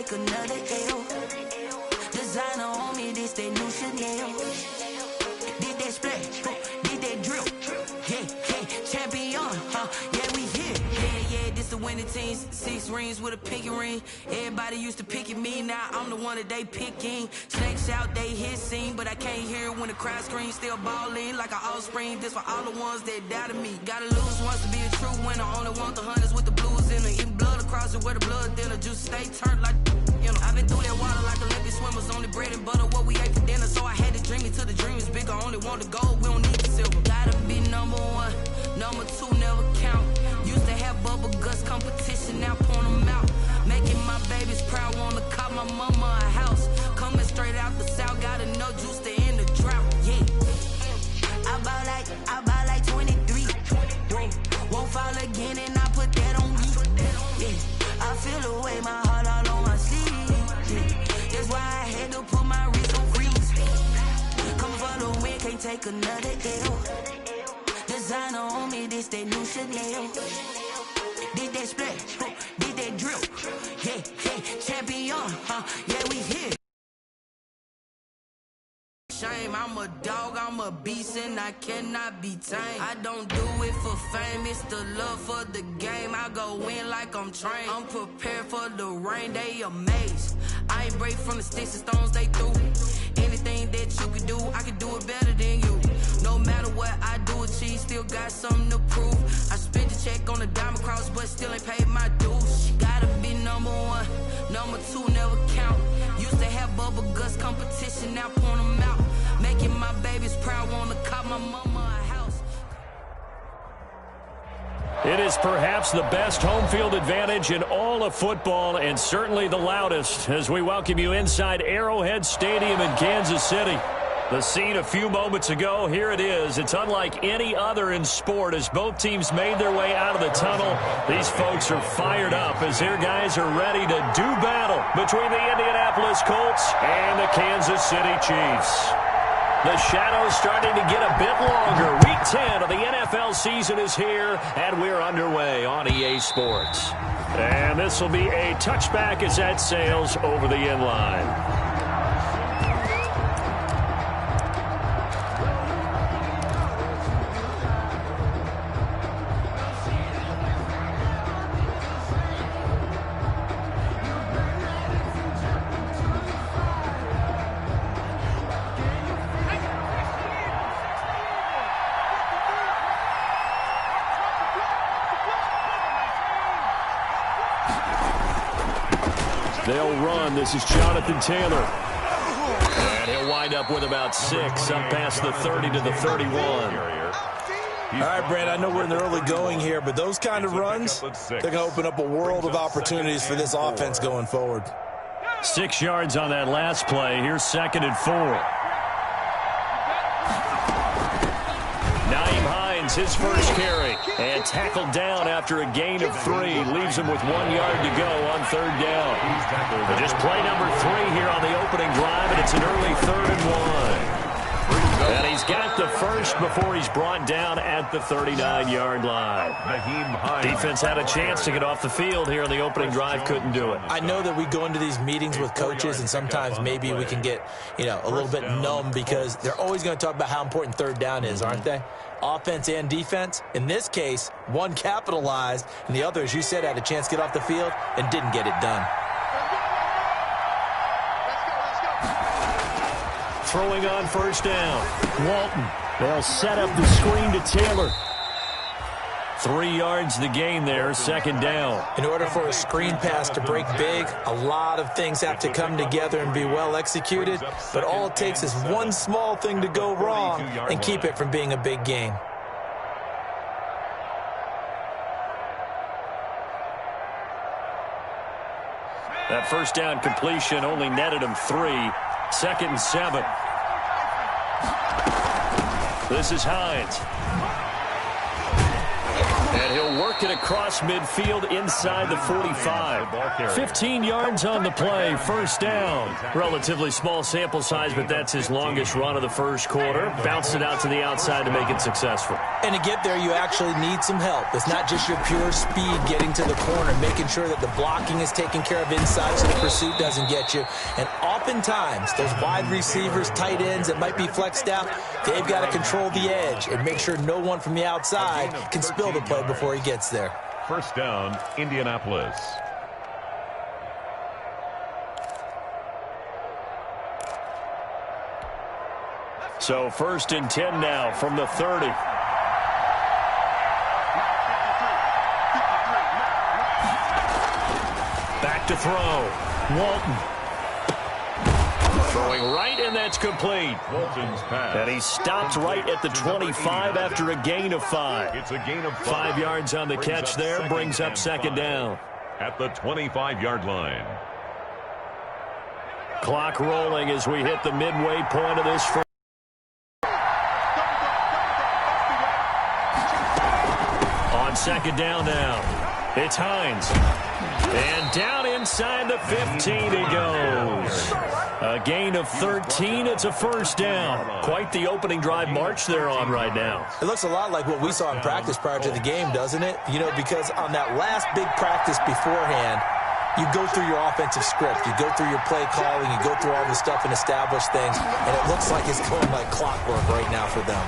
take another L. Designer on me, this that new Chanel. Did that splash, did that drill. Yeah, champion, yeah, we here. Yeah, this the winning teams. 6 rings with a pinky ring. Everybody used to pick at me, now I'm the one that they picking. Snakes out, they hit scene, but I can't hear it when the crowd screams. Still balling like an offspring. This for all the ones that doubted me. Gotta lose once to be a true winner. Only want the hunters with the blues in it. Eating blood across it where the blood thinner. Juice stay turned like, you know. I've been through that water like Olympic swimmers. Only bread and butter, what we ate for dinner. So I had to dream it till the dream is bigger. Only want the gold, we don't need the silver. Gotta be number 1, number 2 never count. Used to have bubble guts competition, now point them out. Making my babies proud, wanna call my mama a house. Coming straight out the south, gotta know juice to end the drought. Yeah, I bought like 23. Won't fall again, and I put that on me. Yeah, I feel the way, my heart all on my sleeve. Yeah, that's why I had to put my wrist on freeze. Come for the win, can't take another L. Designer on me, this that new Chanel. Did that splash, did that drill. Yeah, champion, yeah, we here. Shame, I'm a dog, I'm a beast, and I cannot be tamed. I don't do it for fame, it's the love for the game. I go in like I'm trained. I'm prepared for the rain, they amazed. I ain't break from the sticks and stones they threw. Anything that you can do, I can do it better than you. No matter what I do, achieve, still got something to prove. I spent the check on the diamond cross, but still ain't paid my dues. Gotta be number 1, number 2 never count. Used to have bubble guts competition, now point them out. Making my babies proud, wanna call my mama a house. It is perhaps the best home field advantage in all of football, and certainly the loudest, as we welcome you inside Arrowhead Stadium in Kansas City. The scene a few moments ago, here it is. It's unlike any other in sport as both teams made their way out of the tunnel. These folks are fired up as their guys are ready to do battle between the Indianapolis Colts and the Kansas City Chiefs. The shadow's starting to get a bit longer. Week 10 of the NFL season is here, and we're underway on EA Sports. And this will be a touchback as that sails over the end line. They'll run. This is Jonathan Taylor. And he'll wind up with about 6, up past the 30 to the 31. All right, Brad, I know we're in the early going here, but those kind of runs, they're going to open up a world of opportunities for this offense going forward. 6 yards on that last play. Here's 2nd and 4. His first carry, and tackled down after a gain of 3. Leaves him with 1 yard to go on 3rd down. But just play number 3 here on the opening drive, and it's an early 3rd and 1. And he's got the first before he's brought down at the 39-yard line. Defense had a chance to get off the field here on the opening drive, couldn't do it. I know that we go into these meetings with coaches, and sometimes maybe we can get, a little bit numb because they're always going to talk about how important 3rd down is, aren't they? Offense and defense. In this case, one capitalized, and the other, as you said, had a chance to get off the field and didn't get it done. Throwing on 1st down. Walton. They'll set up the screen to Taylor. 3 yards the gain there, 2nd down. In order for a screen pass to break big, a lot of things have to come together and be well executed, but all it takes is one small thing to go wrong and keep it from being a big gain. That 1st down completion only netted him 3. 2nd and 7. This is Hines. And he'll work it across midfield inside the 45. 15 yards on the play, first down. Relatively small sample size, but that's his longest run of the first quarter. Bounced it out to the outside to make it successful. And to get there, you actually need some help. It's not just your pure speed getting to the corner, making sure that the blocking is taken care of inside so the pursuit doesn't get you. And oftentimes, those wide receivers, tight ends that might be flexed out, they've got to control the edge and make sure no one from the outside can spill the play before he gets there. First down, Indianapolis. So 1st and 10 now from the 30. Back to throw. Walton. Throwing right, and that's complete. Walton's pass. And he stopped right at the 25 after a gain of 5. It's a gain of 5 yards on the catch there, brings up second down. At the 25-yard line. Clock rolling as we hit the midway point of this first. On second down now, it's Hines. And down inside the 15 he goes. A gain of 13. It's a first down. Quite the opening drive march they're on right now. It looks a lot like what we saw in practice prior to the game, doesn't it? You know, because on that last big practice beforehand, you go through your offensive script. You go through your play calling. You go through all the stuff and establish things. And it looks like it's going like clockwork right now for them.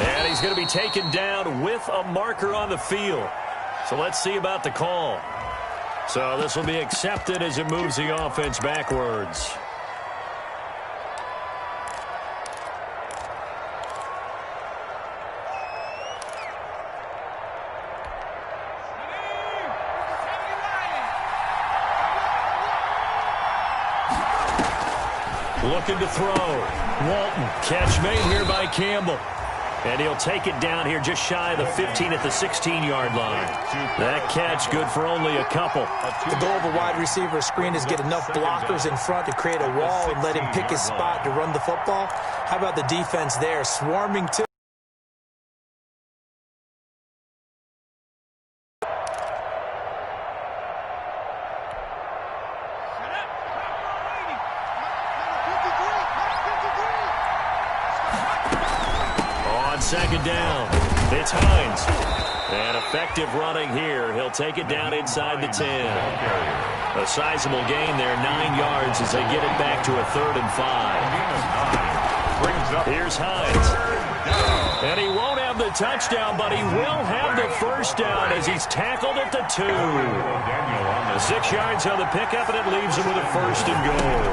And he's going to be taken down with a marker on the field. So let's see about the call. So this will be accepted as it moves the offense backwards. Looking to throw. Walton. Catch made here by Campbell. And he'll take it down here just shy of the 15 at the 16-yard line. That catch good for only a couple. The goal of a wide receiver screen is get enough blockers in front to create a wall and let him pick his spot to run the football. How about the defense there? Swarming to. Second down. It's Hines. And effective running here. He'll take it down inside the 10. A sizable gain there, 9 yards as they get it back to a 3rd and 5. Here's Hines. And he won't have the touchdown, but he will have the first down as he's tackled at the 2. 6 yards on the pickup, and it leaves him with a 1st and goal.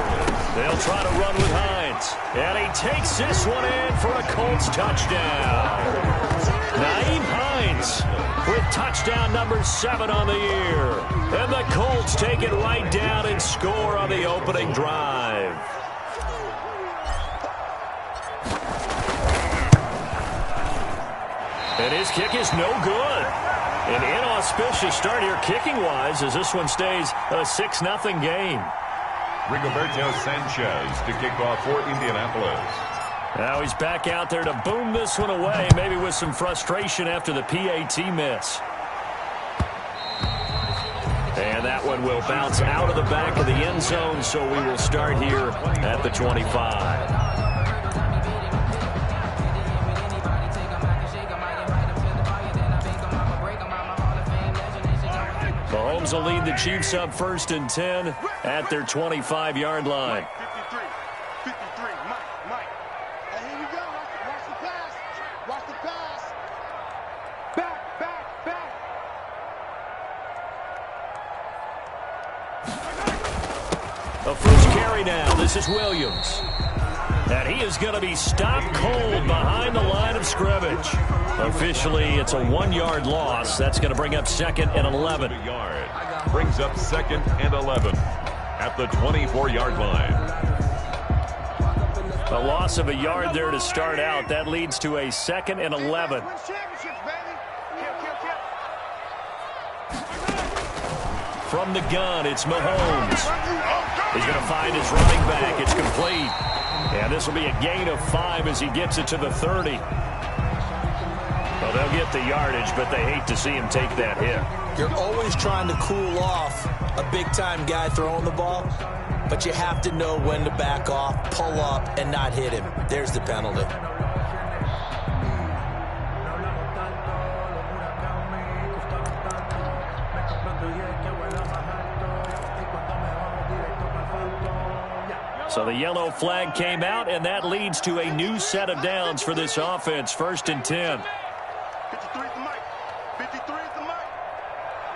They'll try to run with Hines. And he takes this one in for a Colts touchdown. Nyheim Hines with touchdown number 7 on the year. And the Colts take it right down and score on the opening drive. And his kick is no good. An inauspicious start here kicking-wise as this one stays a 6-0 game. Rigoberto Sanchez to kick off for Indianapolis. Now he's back out there to boom this one away, maybe with some frustration after the PAT miss. And that one will bounce out of the back of the end zone, so we will start here at the 25. Mahomes will lead the Chiefs up 1st and 10 at their 25-yard line. 53, Mike. And here we go. Watch the pass. Watch the pass. Back. A first carry now. This is Williams. And he is going to be stopped cold behind the line of scrimmage. Officially, it's a 1-yard loss. That's going to bring up 2nd and 11. Brings up 2nd and 11 at the 24-yard line. A loss of a yard there to start out. That leads to a 2nd and 11. From the gun, it's Mahomes. He's going to find his running back. It's complete. And this will be a gain of 5 as he gets it to the 30. Well, they'll get the yardage, but they hate to see him take that hit. You're always trying to cool off a big-time guy throwing the ball, but you have to know when to back off, pull up, and not hit him. There's the penalty. So the yellow flag came out, and that leads to a new set of downs for this offense. 1st and 10. 53 is the mic. 53 is the mic.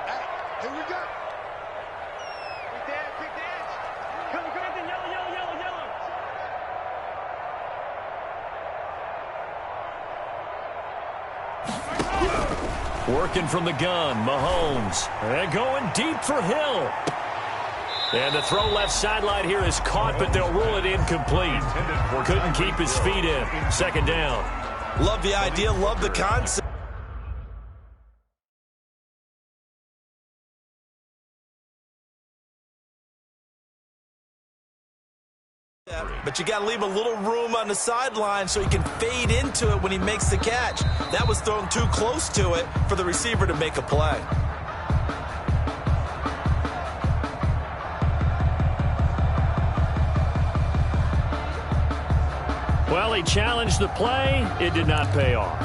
Hey, here we go. Quick dance, quick dance. Come, yellow, yellow, yellow, yellow. Working from the gun, Mahomes. And going deep for Hill. And the throw left sideline here is caught, but they'll rule it incomplete. Couldn't keep his feet in. 2nd down. Love the idea, love the concept. But you got to leave a little room on the sideline so he can fade into it when he makes the catch. That was thrown too close to it for the receiver to make a play. Well, he challenged the play. It did not pay off.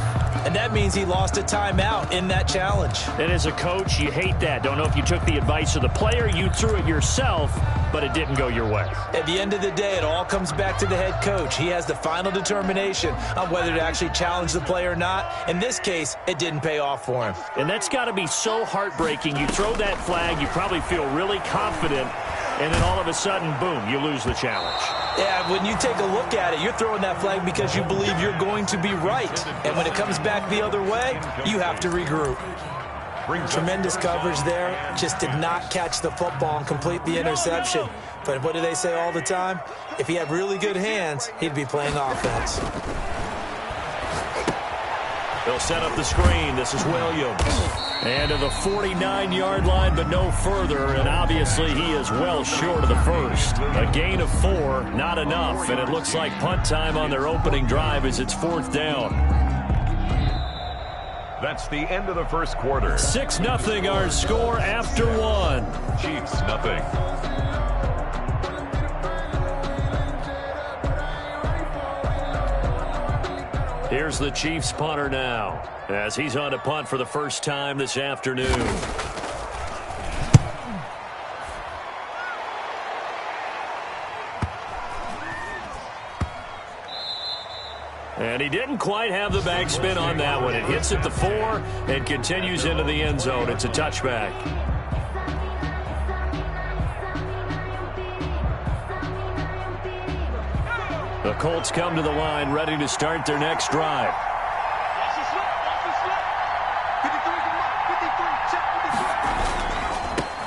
And that means he lost a timeout in that challenge. And as a coach, you hate that. Don't know if you took the advice of the player. You threw it yourself, but it didn't go your way. At the end of the day, it all comes back to the head coach. He has the final determination on whether to actually challenge the play or not. In this case, it didn't pay off for him. And that's got to be so heartbreaking. You throw that flag, you probably feel really confident, and then all of a sudden, boom, you lose the challenge. Yeah, when you take a look at it, you're throwing that flag because you believe you're going to be right. And when it comes back the other way, you have to regroup. Tremendous coverage there. Just did not catch the football and complete the interception. But what do they say all the time? If he had really good hands, he'd be playing offense. They'll set up the screen. This is Williams. And to the 49-yard line, but no further. And obviously he is well short of the first. A gain of 4, not enough. And it looks like punt time on their opening drive as it's 4th down. That's the end of the first quarter. 6-0 our score after 1. Chiefs nothing. Here's the Chiefs punter now, as he's on to punt for the first time this afternoon. And he didn't quite have the backspin on that one. It hits at the 4 and continues into the end zone. It's a touchback. The Colts come to the line, ready to start their next drive.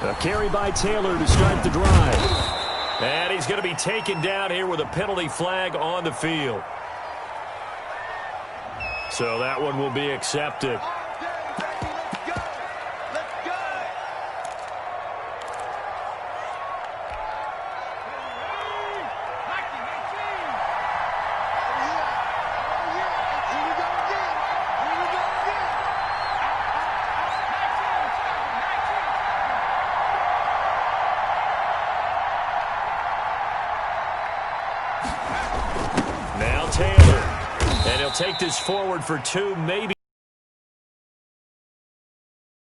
A carry by Taylor to start the drive. And he's going to be taken down here with a penalty flag on the field. So that one will be accepted. Now Taylor. And he'll take this forward for 2, maybe.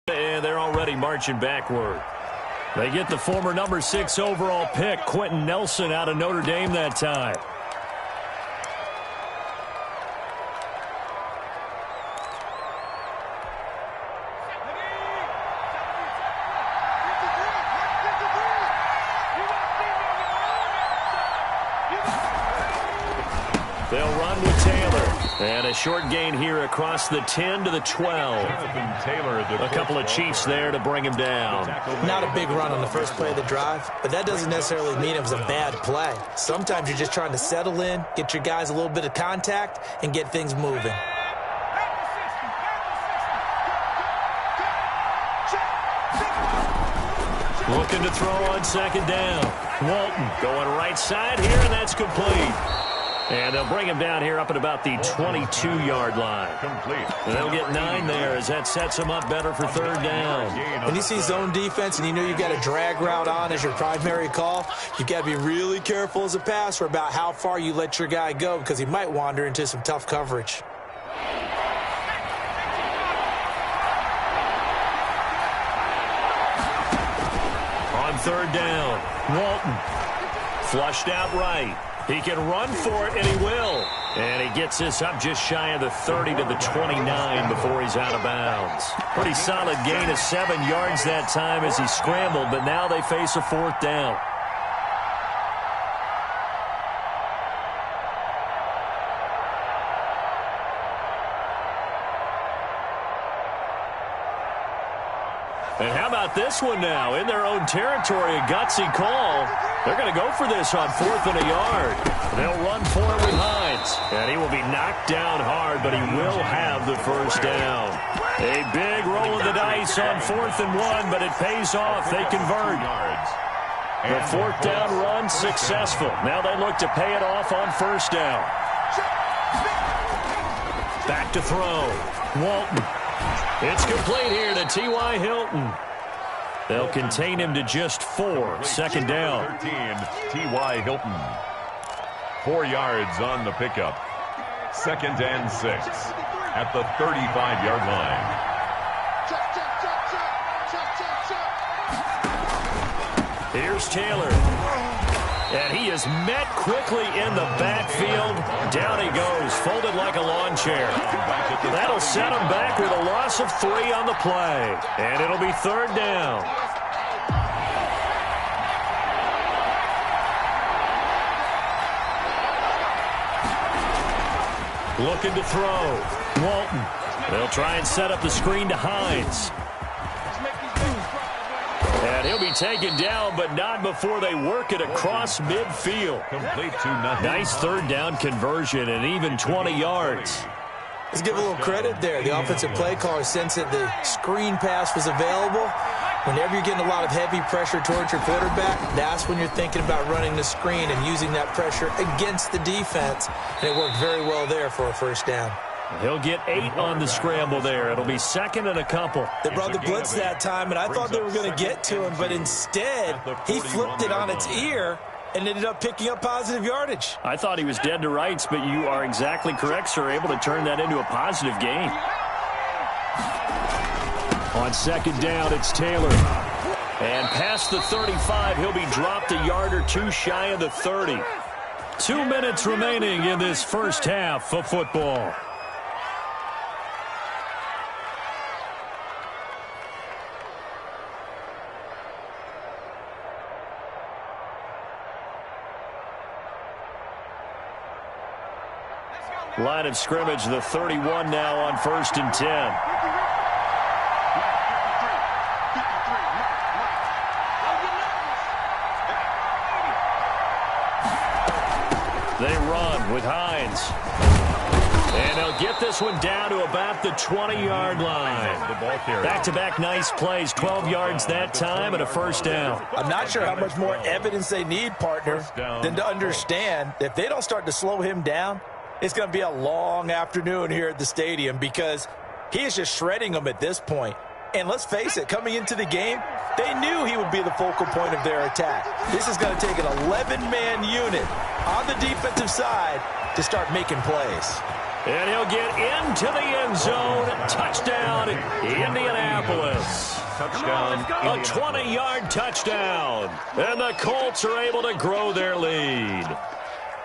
And they're already marching backward. They get the former number 6 overall pick, Quentin Nelson, out of Notre Dame that time. They'll run with Taylor. And a short gain here across the 10 to the 12. A couple of Chiefs there to bring him down. Not a big run on the first play of the drive, but that doesn't necessarily mean it was a bad play. Sometimes you're just trying to settle in, get your guys a little bit of contact, and get things moving. Looking to throw on 2nd down. Walton going right side here, and that's complete. And they'll bring him down here up at about the 22-yard line. Complete. And they'll get 9 there as that sets them up better for third down. When you see zone defense and you know you've got a drag route on as your primary call, you've got to be really careful as a passer about how far you let your guy go because he might wander into some tough coverage. On third down, Walton flushed out right. He can run for it, and he will. And he gets this up just shy of the 30 to the 29 before he's out of bounds. Pretty solid gain of 7 yards that time as he scrambled, but now they face a fourth down. And how about this one now? In their own territory, a gutsy call. They're going to go for this on 4th and a yard. They'll run for it with Hines. And he will be knocked down hard, but he will have the first down. A big roll of the dice on 4th and 1, but it pays off. They convert. The 4th down run successful. Now they look to pay it off on first down. Back to throw. Walton. It's complete here to T.Y. Hilton. They'll contain him to just 4. Second down. 13, T.Y. Hilton. 4 yards on the pickup. 2nd and 6 at the 35-yard line. Here's Taylor. And he is met quickly in the backfield. Down he goes, folded like a lawn chair. That'll set him back with a loss of 3 on the play. And it'll be third down. Looking to throw. Walton. They'll try and set up the screen to Hines. And he'll be taken down, but not before they work it across midfield. Complete to nothing. Nice third down conversion and even 20 yards. Let's give a little credit there. The offensive play caller sensed that the screen pass was available. Whenever you're getting a lot of heavy pressure towards your quarterback, that's when you're thinking about running the screen and using that pressure against the defense. And it worked very well there for a first down. He'll get 8 on the scramble there. It'll be 2nd and a couple. They brought the blitz that time, and I thought they were going to get to him, but instead he flipped it on its ear and ended up picking up positive yardage. I thought he was dead to rights, but you are exactly correct, sir. Able to turn that into a positive gain. On second down, it's Taylor. And past the 35, he'll be dropped a yard or 2 shy of the 30. 2 minutes remaining in this first half of football. Line of scrimmage, the 31 now on 1st and 10. They run with Hines. And they'll get this one down to about the 20-yard line. Back-to-back nice plays, 12 yards that time and a first down. I'm not sure how much more evidence they need, partner, than to understand that if they don't start to slow him down, it's going to be a long afternoon here at the stadium because he is just shredding them at this point. And let's face it, coming into the game, they knew he would be the focal point of their attack. This is going to take an 11-man unit on the defensive side to start making plays. And he'll get into the end zone. Touchdown, Indianapolis. Touchdown. A 20-yard touchdown. And the Colts are able to grow their lead.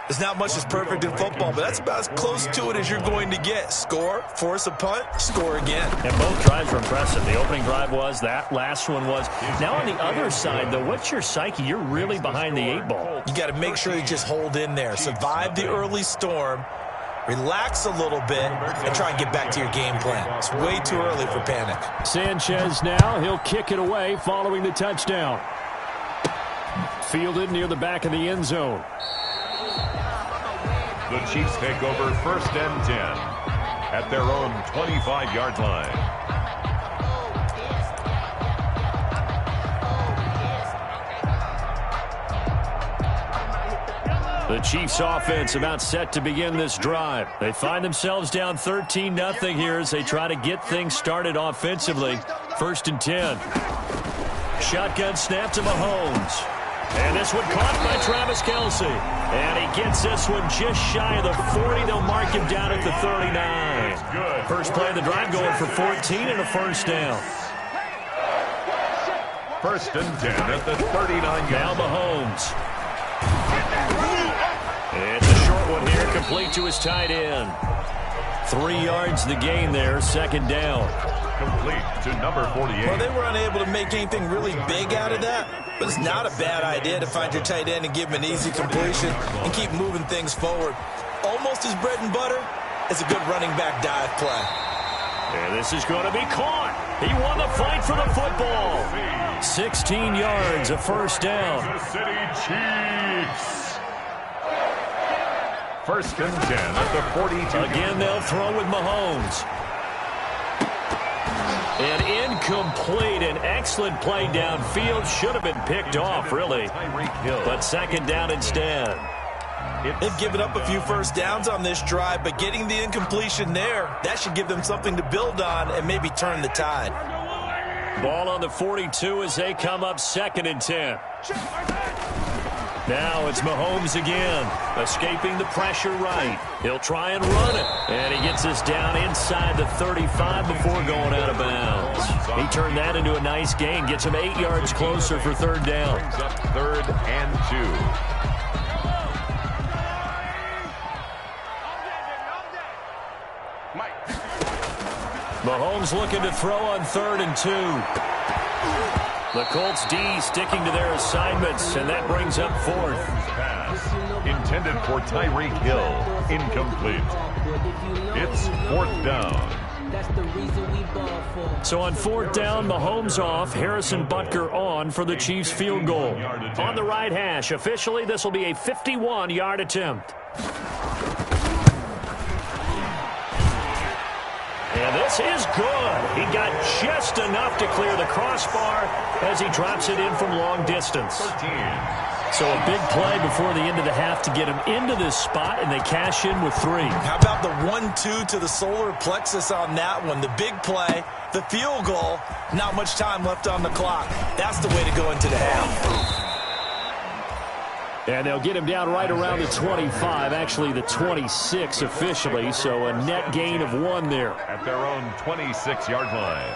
There's not much that's perfect in football, but that's about as close to it as you're going to get. Score, force a punt, score again. And both drives were impressive. The opening drive was, that last one was. Now on the other side, though, what's your psyche? You're really behind the 8 ball. You got to make sure you just hold in there. Survive the early storm, relax a little bit, and try and get back to your game plan. It's way too early for panic. Sanchez now, he'll kick it away following the touchdown. Fielded near the back of the end zone. The Chiefs take over 1st and 10 at their own 25-yard line. The Chiefs offense about set to begin this drive. They find themselves down 13-0 here as they try to get things started offensively. 1st and 10. Shotgun snap to Mahomes. And this one caught by Travis Kelce. And he gets this one just shy of the 40. They'll mark him down at the 39. First play of the drive going for 14 and a first down. 1st and 10 at the 39. Now Mahomes. It's a short one here, complete to his tight end. 3 yards the gain there, 2nd down. Complete to number 48. Well, they were unable to make anything really big out of that, but it's not a bad idea to find your tight end and give him an easy completion and keep moving things forward. Almost as bread and butter as a good running back dive play. And this is going to be caught. He won the fight for the football. 16 yards, a first down. Kansas City Chiefs. 1st and 10 at the 42. Again, they'll throw with Mahomes. And incomplete. An excellent play downfield. Should have been picked off, really. But 2nd down instead. They've given up a few first downs on this drive, but getting the incompletion there, that should give them something to build on and maybe turn the tide. Ball on the 42 as they come up 2nd and 10. Now it's Mahomes again, escaping the pressure right. He'll try and run it. And he gets us down inside the 35 before going out of bounds. He turned that into a nice gain, gets him 8 yards closer for 3rd down. Brings up 3rd and 2. Mahomes looking to throw on 3rd and 2. The Colts D sticking to their assignments, and that brings up 4th. Pass intended for Tyreek Hill. Incomplete. It's 4th down. So on 4th down, Mahomes off, Harrison Butker on for the Chiefs field goal. On the right hash, officially this will be a 51-yard attempt. And this is good. He got just enough to clear the crossbar as he drops it in from long distance. 13. So a big play before the end of the half to get him into this spot, and they cash in with 3. How about the 1-2 to the solar plexus on that one? The big play, the field goal, not much time left on the clock. That's the way to go into the half. And they'll get him down right around the 25, actually the 26 officially, so a net gain of 1 there. At their own 26-yard line.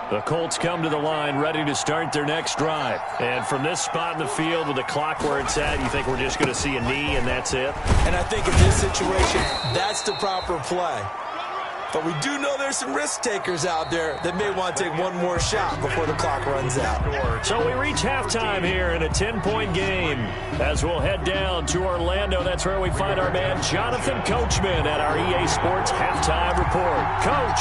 The Colts come to the line ready to start their next drive. And from this spot in the field with the clock where it's at, you think we're just going to see a knee and that's it? And I think in this situation, that's the proper play. But we do know there's some risk takers out there that may want to take one more shot before the clock runs out. So we reach halftime here in a 10-point game. As we'll head down to Orlando, that's where we find our man Jonathan Coachman at our EA Sports Halftime Report. Coach.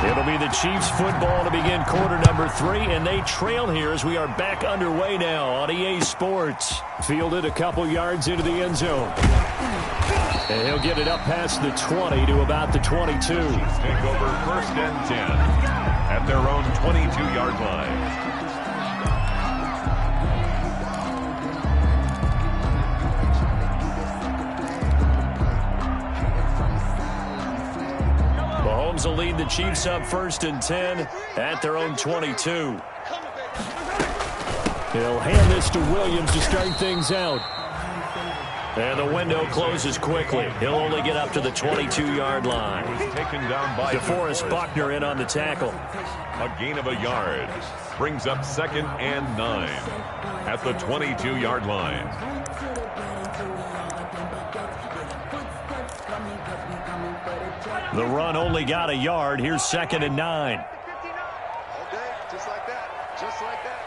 It'll be the Chiefs football to begin quarter number 3, and they trail here as we are back underway now on EA Sports. Fielded a couple yards into the end zone. And he'll get it up past the 20 to about the 22. Take over 1st and 10 at their own 22-yard line. Mahomes will lead the Chiefs up 1st and 10 at their own 22. He'll hand this to Williams to start things out. And the window closes quickly. He'll only get up to the 22-yard line. Taken down by DeForest Buckner in on the tackle. A gain of a yard. Brings up 2nd and 9 at the 22-yard line. The run only got a yard. Here's 2nd and 9. Okay, just like that. Just like that.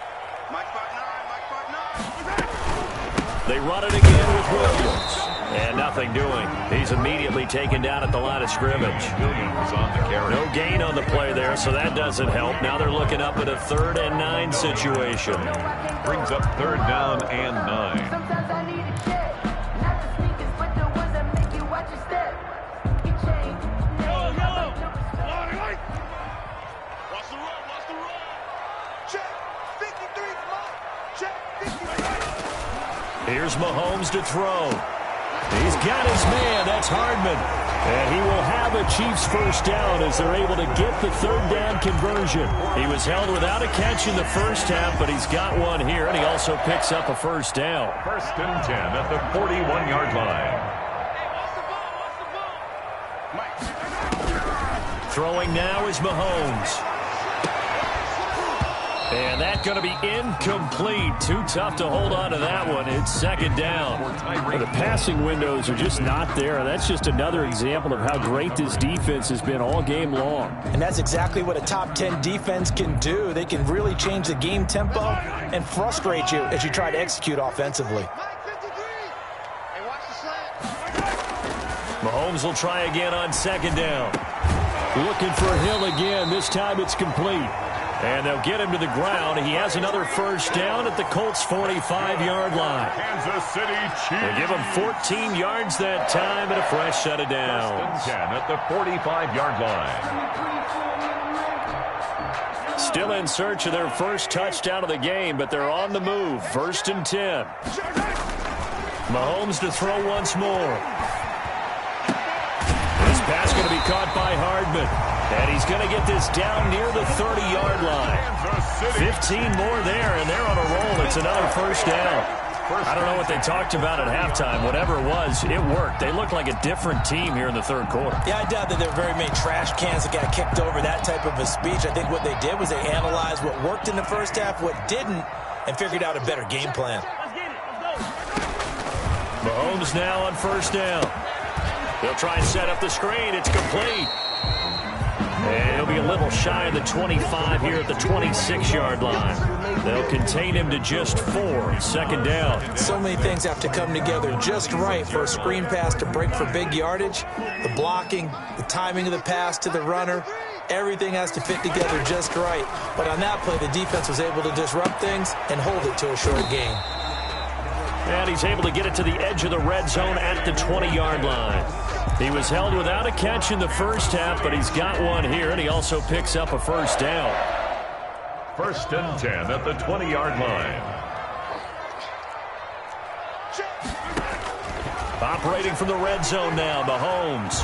Mike 5'9", Mike 5'9". They run it again with Williams. And nothing doing. He's immediately taken down at the line of scrimmage. Williams on the carry. No gain on the play there, so that doesn't help. Now they're looking up at a 3rd and 9 situation. Brings up 3rd down and 9. Sometimes I need a check. Not the sneakers, but the ones that make you watch your step. You change. Watch the run, watch the run. Check. 53, come on. Check. 53. Mahomes to throw. He's got his man. That's Hardman. And he will have a Chiefs first down as they're able to get the third down conversion. He was held without a catch in the first half, but he's got one here, and he also picks up a first down. First and 10 at the 41-yard line. Throwing now is Mahomes. And that's going to be incomplete. Too tough to hold on to that one. It's second down. The passing windows are just not there. That's just another example of how great this defense has been all game long. And that's exactly what a top 10 defense can do. They can really change the game tempo and frustrate you as you try to execute offensively. Mahomes will try again on second down. Looking for Hill again. This time it's complete. And they'll get him to the ground. He has another first down at the Colts' 45-yard line. Kansas City Chiefs. They give him 14 yards that time and a fresh set of downs. First and 10 at the 45-yard line. Still in search of their first touchdown of the game, but they're on the move. First and 10. Mahomes to throw once more. This pass going to be caught by Hardman. And he's going to get this down near the 30-yard line. 15 more there, and they're on a roll. It's another first down. I don't know what they talked about at halftime. Whatever it was, it worked. They look like a different team here in the third quarter. Yeah, I doubt that there were very many trash cans that got kicked over, that type of a speech. I think what they did was they analyzed what worked in the first half, what didn't, and figured out a better game plan. Mahomes now on first down. They'll try and set up the screen. It's complete. And he'll be a little shy of the 25 here at the 26-yard line. They'll contain him to just 4. Second down. So many things have to come together just right for a screen pass to break for big yardage. The blocking, the timing of the pass to the runner, everything has to fit together just right. But on that play, the defense was able to disrupt things and hold it to a short gain. And he's able to get it to the edge of the red zone at the 20-yard line. He was held without a catch in the first half, but he's got one here, and he also picks up a first down. First and 10 at the 20-yard line. Operating from the red zone now, Mahomes.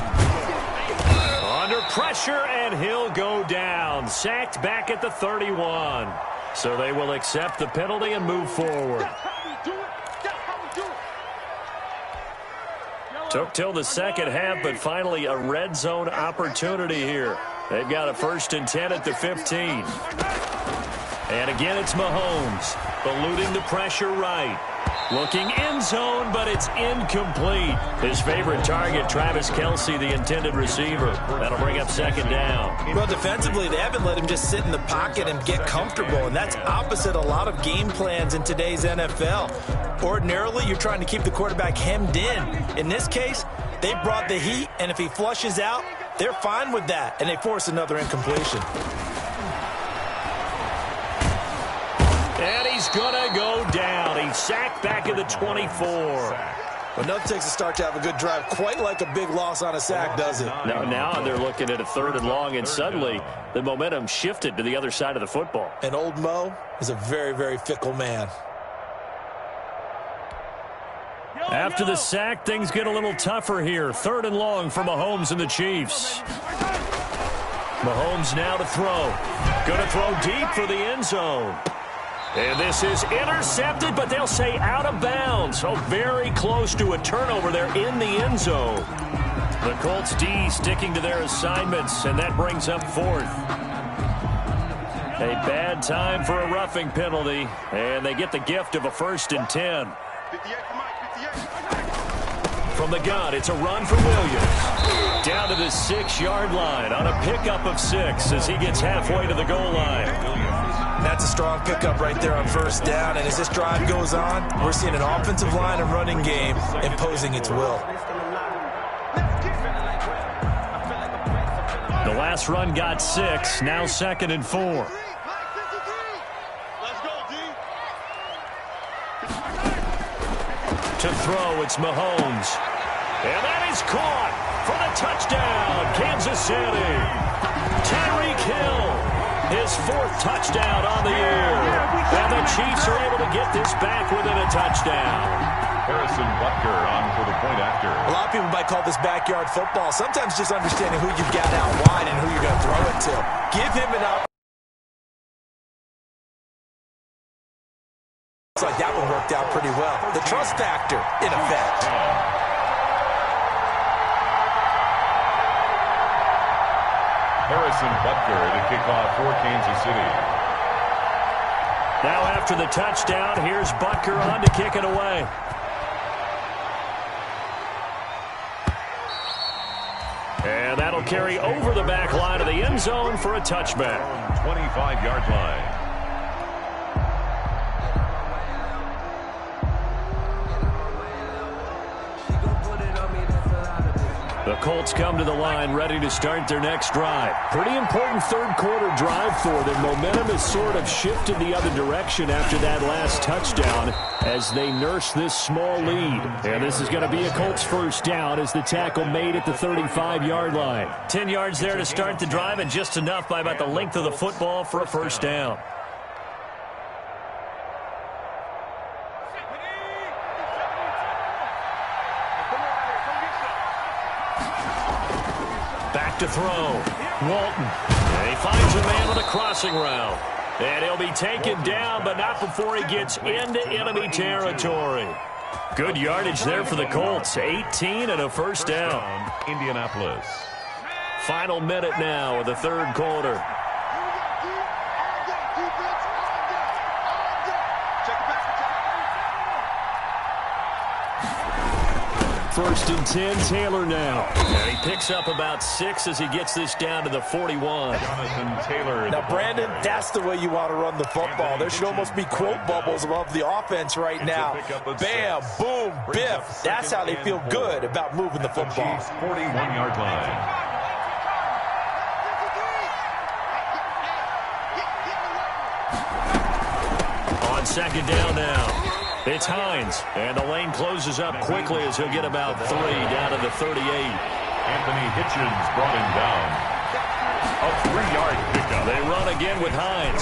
Under pressure, and he'll go down. Sacked back at the 31. So they will accept the penalty and move forward. Took till the second half, but finally a red zone opportunity here. They've got a first and 10 at the 15. And again, it's Mahomes. Eluding the pressure right. Looking end zone, but it's incomplete. His favorite target, Travis Kelce, the intended receiver. That'll bring up second down. Well, defensively, they haven't let him just sit in the pocket and get comfortable, and that's opposite a lot of game plans in today's NFL. Ordinarily, you're trying to keep the quarterback hemmed in. In this case, they brought the heat, and if he flushes out, they're fine with that, and they force another incompletion. And he's going to go down. He's sacked back at the 24. Well, nothing takes a start to have a good drive quite like a big loss on a sack, does it? Now they're looking at a third and long, and suddenly the momentum shifted to the other side of the football. And old Mo is a very, very fickle man. After the sack, things get a little tougher here. Third and long for Mahomes and the Chiefs. Mahomes now to throw. Going to throw deep for the end zone. And this is intercepted, but they'll say out of bounds. So very close to a turnover there in the end zone. The Colts D sticking to their assignments, and that brings up fourth. A bad time for a roughing penalty, and they get the gift of a first and 10. 58 for Mike, 58. From the gun, it's a run for Williams. Down to the 6-yard line on a pickup of 6 as he gets halfway to the goal line. That's a strong pickup right there on first down, and as this drive goes on, we're seeing an offensive line and running game imposing its will. The last run got 6, now second and 4. Let's go, D. To throw, it's Mahomes. And that is caught for the touchdown, Kansas City. Tyreek Hill, his 4th touchdown on the year. And the Chiefs are able to get this back within a touchdown. Harrison Butker on for the point after. A lot of people might call this backyard football. Sometimes just understanding who you've got out wide and who you're going to throw it to. Give him an opportunity. Looks like that one worked out pretty well. The trust factor in effect. Harrison Butker to kick off for Kansas City. Now after the touchdown, here's Butker on to kick it away. And that'll carry over the back line of the end zone for a touchback. 25-yard line. The Colts come to the line ready to start their next drive. Pretty important third-quarter drive for them. Momentum has sort of shifted the other direction after that last touchdown as they nurse this small lead. And this is going to be a Colts first down as the tackle made at the 35-yard line. 10 yards there to start the drive and just enough by about the length of the football for a first down. Back to throw. Walton. And he finds a man with a crossing route. And he'll be taken down, but not before he gets into enemy territory. Good yardage there for the Colts. 18 and a first down. Indianapolis. Final minute now of the third quarter. First and 10, Taylor now. And he picks up about 6 as he gets this down to the 41. Jonathan Taylor. Now, Brandon, that's the way you want to run the football. There should almost be quote bubbles above the offense right now. Bam, boom, biff. That's how they feel good about moving the football. 41-yard line. On second down now. It's Hines, and the lane closes up quickly as he'll get about 3 down to the 38. Anthony Hitchens brought him down. A 3-yard pickup. They run again with Hines,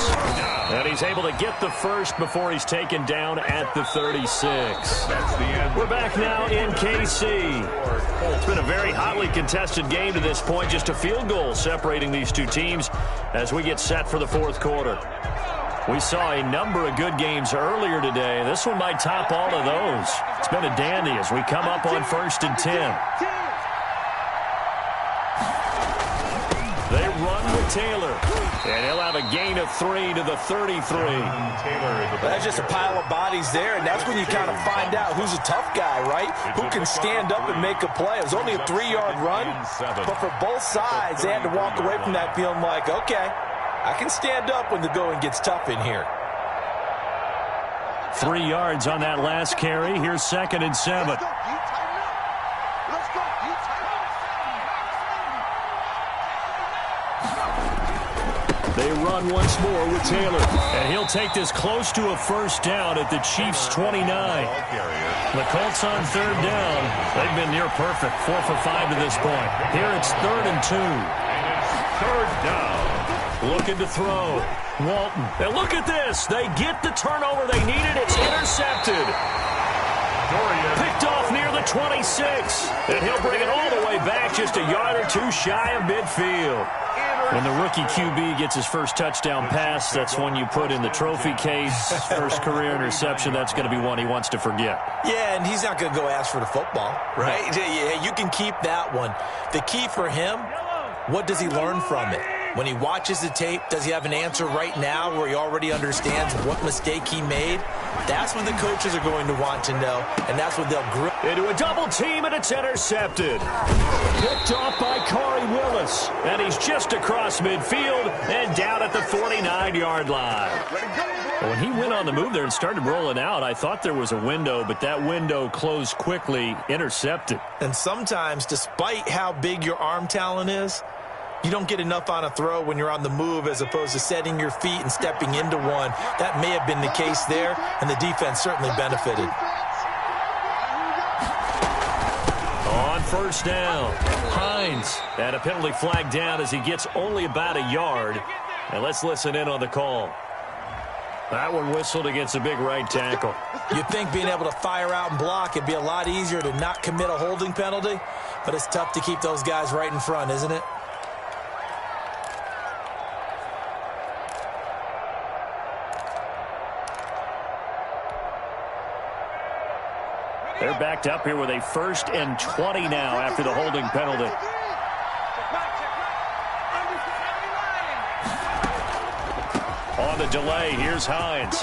and he's able to get the first before he's taken down at the 36. That's the end. We're back now in KC. It's been a very hotly contested game to this point, just a field goal separating these two teams as we get set for the fourth quarter. We saw a number of good games earlier today. This one might top all of those. It's been a dandy as we come up on first and 10. They run with Taylor. And he'll have a gain of 3 to the 33. That's just a pile of bodies there, and that's when you kind of find out who's a tough guy, right? Who can stand up and make a play. It was only a 3-yard run, but for both sides, they had to walk away from that feeling like, okay, I can stand up when the going gets tough in here. 3 yards on that last carry. Here's second and 7. They run once more with Taylor. And he'll take this close to a first down at the Chiefs' 29. The Colts on third down. They've been near perfect. 4 for 5 to this point. Here it's 3rd and 2. And it's 3rd down. Looking to throw. Walton. And look at this. They get the turnover they needed. It's intercepted. Picked off near the 26. And he'll bring it all the way back just a yard or 2 shy of midfield. When the rookie QB gets his first touchdown pass, that's one you put in the trophy case. First career interception, that's going to be one he wants to forget. Yeah, and he's not going to go ask for the football, right? Yeah, you can keep that one. The key for him, what does he learn from it? When he watches the tape, does he have an answer right now where he already understands what mistake he made? That's what the coaches are going to want to know, and that's what they'll grill. Into a double team, and it's intercepted. Picked off by Corey Willis, and he's just across midfield and down at the 49-yard line. When he went on the move there and started rolling out, I thought there was a window, but that window closed quickly, intercepted. And sometimes, despite how big your arm talent is, you don't get enough on a throw when you're on the move as opposed to setting your feet and stepping into one. That may have been the case there, and the defense certainly benefited. On first down, Hines. And a penalty flag down as he gets only about a yard. And let's listen in on the call. That one whistled against a big right tackle. You'd think being able to fire out and block, it'd be a lot easier to not commit a holding penalty, but it's tough to keep those guys right in front, isn't it? They're backed up here with a 1st and 20 now after the holding penalty. On the delay, here's Hines.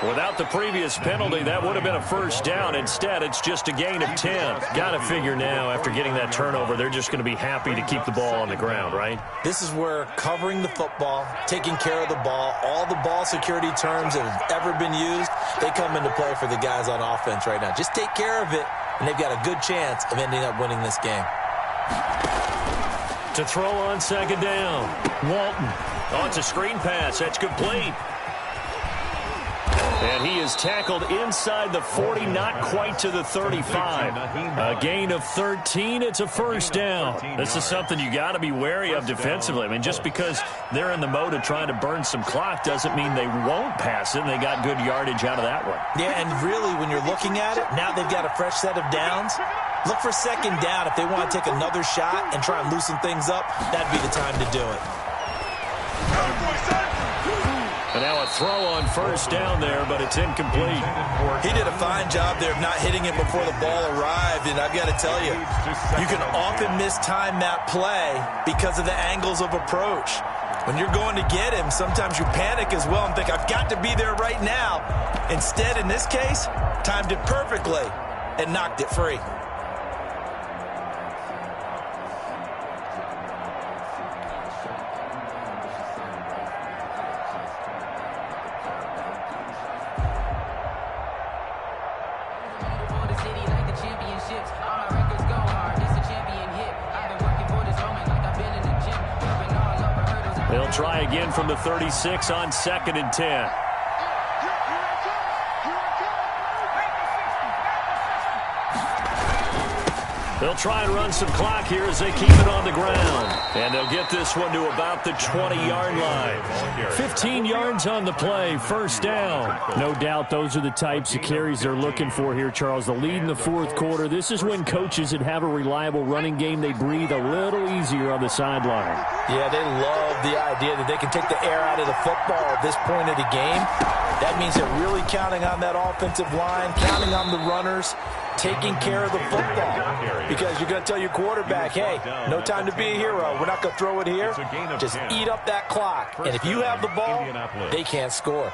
Without the previous penalty, that would have been a 1st down. Instead, it's just a gain of 10. Got to figure now, after getting that turnover, they're just going to be happy to keep the ball on the ground, right? This is where covering the football, taking care of the ball, all the ball security terms that have ever been used, they come into play for the guys on offense right now. Just take care of it, and they've got a good chance of ending up winning this game. To throw on 2nd down, Walton. Oh, it's a screen pass. That's complete. And he is tackled inside the 40, not quite to the 35. A gain of 13. It's a 1st down. This is something you got to be wary of defensively. I mean, just because they're in the mode of trying to burn some clock doesn't mean they won't pass it, and they got good yardage out of that one. Yeah, and really, when you're looking at it, now they've got a fresh set of downs. Look for 2nd down. If they want to take another shot and try and loosen things up, that'd be the time to do it. And now a throw on 1st down there, but it's incomplete. He did a fine job there of not hitting it before the ball arrived, and I've got to tell you, you can often mistime that play because of the angles of approach. When you're going to get him, sometimes you panic as well and think, I've got to be there right now. Instead, in this case, timed it perfectly and knocked it free. They'll try again from the 36 on 2nd and 10. They'll try and run some clock here as they keep it on the ground. And they'll get this one to about the 20-yard line. 15 yards on the play, 1st down. No doubt those are the types of carries they're looking for here, Charles. The lead in the 4th quarter. This is when coaches that have a reliable running game, they breathe a little easier on the sideline. Yeah, they love the idea that they can take the air out of the football at this point of the game. That means they're really counting on that offensive line, counting on the runners, taking care of the football. Because you're going to tell your quarterback, hey, no time to be a hero. We're not going to throw it here. Just eat up that clock. And if you have the ball, they can't score.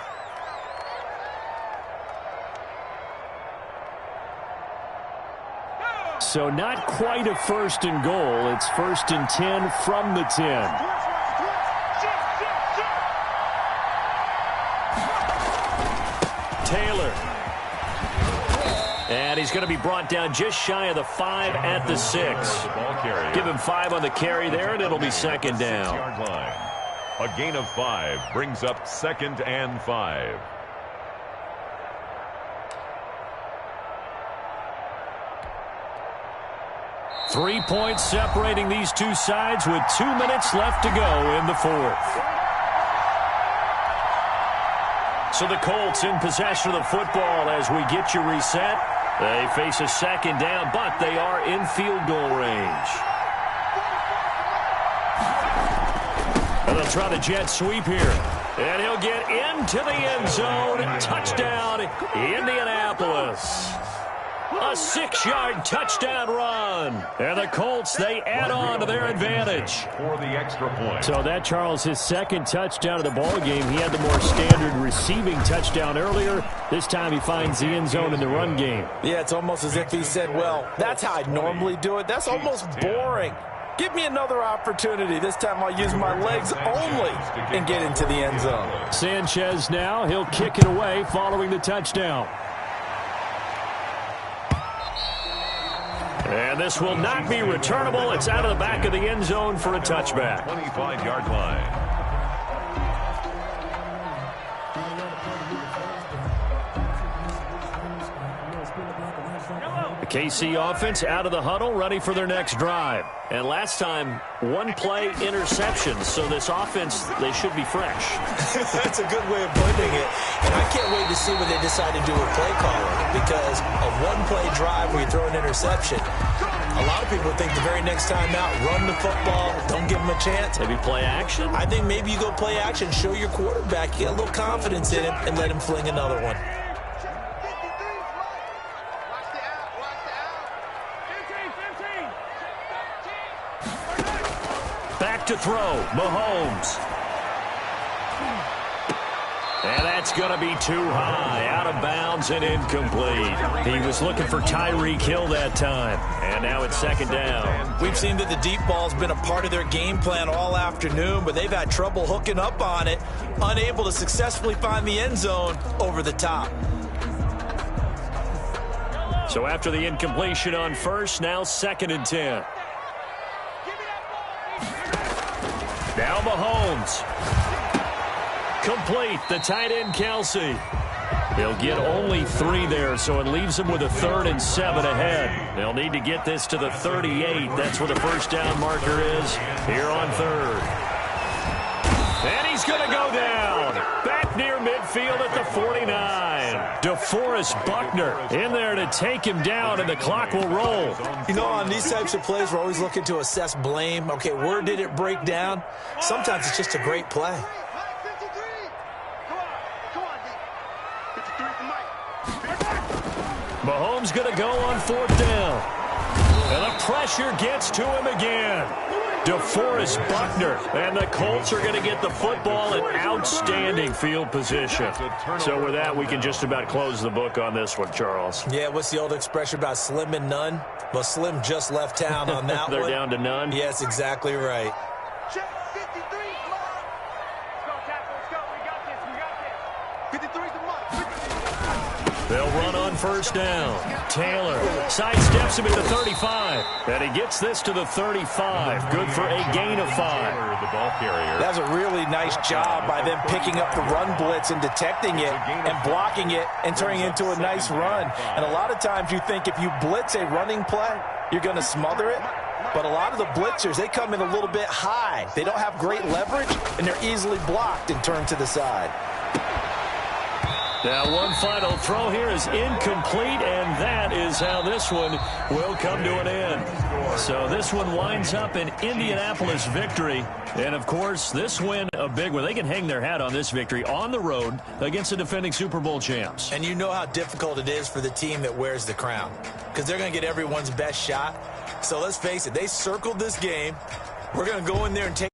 So not quite a 1st and goal. It's 1st and 10 from the 10. Taylor. And he's going to be brought down just shy of the 5 at the 6. Give him 5 on the carry there, and it'll be 2nd down. A gain of 5 brings up 2nd and 5. Three points separating these two sides with 2 minutes left to go in the 4th. So the Colts in possession of the football as we get you reset. They face a 2nd down, but they are in field goal range. And they'll try the jet sweep here. And he'll get into the end zone. Touchdown, Indianapolis. A 6-yard touchdown run. And the Colts, they add on to their advantage. For the extra point. So that, Charles, his 2nd touchdown of the ball game. He had the more standard receiving touchdown earlier. This time he finds the end zone in the run game. Yeah, it's almost as if he said, well, that's how I normally do it. That's almost boring. Give me another opportunity. This time I'll use my legs only and get into the end zone. Sanchez now, he'll kick it away following the touchdown. And this will not be returnable. It's out of the back of the end zone for a touchback. 25-yard line. The KC offense out of the huddle, ready for their next drive. And last time, one-play interception. So this offense, they should be fresh. That's a good way of putting it. And I can't wait to see what they decide to do with play calling, because a one-play drive where you throw an interception, a lot of people think the very next time out, run the football, don't give them a chance. Maybe play action? I think maybe you go play action, show your quarterback, you get a little confidence in him, and let him fling another one. Back to throw, Mahomes. And that's going to be too high, out of bounds and incomplete. He was looking for Tyreek Hill that time, and now it's second down. We've seen that the deep ball's been a part of their game plan all afternoon, but they've had trouble hooking up on it, unable to successfully find the end zone over the top. So after the incompletion on first, now 2nd and 10. Now Mahomes. Complete, the tight end Kelsey. He'll get only 3 there, so it leaves him with a 3rd and 7 ahead. They'll need to get this to the 38. That's where the first down marker is here on 3rd. And he's going to go down. Back near midfield at the 49. DeForest Buckner in there to take him down, and the clock will roll. You know, on these types of plays, we're always looking to assess blame. Okay, where did it break down? Sometimes it's just a great play. Mahomes going to go on 4th down. And the pressure gets to him again. DeForest Buckner. And the Colts are going to get the football in outstanding field position. So with that, we can just about close the book on this one, Charles. Yeah, what's the old expression about slim and none? Well, Slim just left town on that They're one. down to none? Yes, exactly right. Check 53, come on. Let's go, Tackle, let's go. We got this, we got this. 53's the mark. They'll run on first down. Taylor sidesteps him at the 35. And he gets this to the 35. Good for a gain of 5. The ball carrier. That was a really nice job by them picking up the run blitz and detecting it and blocking it and turning it into a nice run. And a lot of times you think if you blitz a running play, you're going to smother it. But a lot of the blitzers, they come in a little bit high. They don't have great leverage, and they're easily blocked and turned to the side. Now one final throw here is incomplete, and that is how this one will come to an end. So this one winds up an Indianapolis victory. And, of course, this win a big one. They can hang their hat on this victory on the road against the defending Super Bowl champs. And you know how difficult it is for the team that wears the crown, because they're going to get everyone's best shot. So let's face it, they circled this game. We're going to go in there and take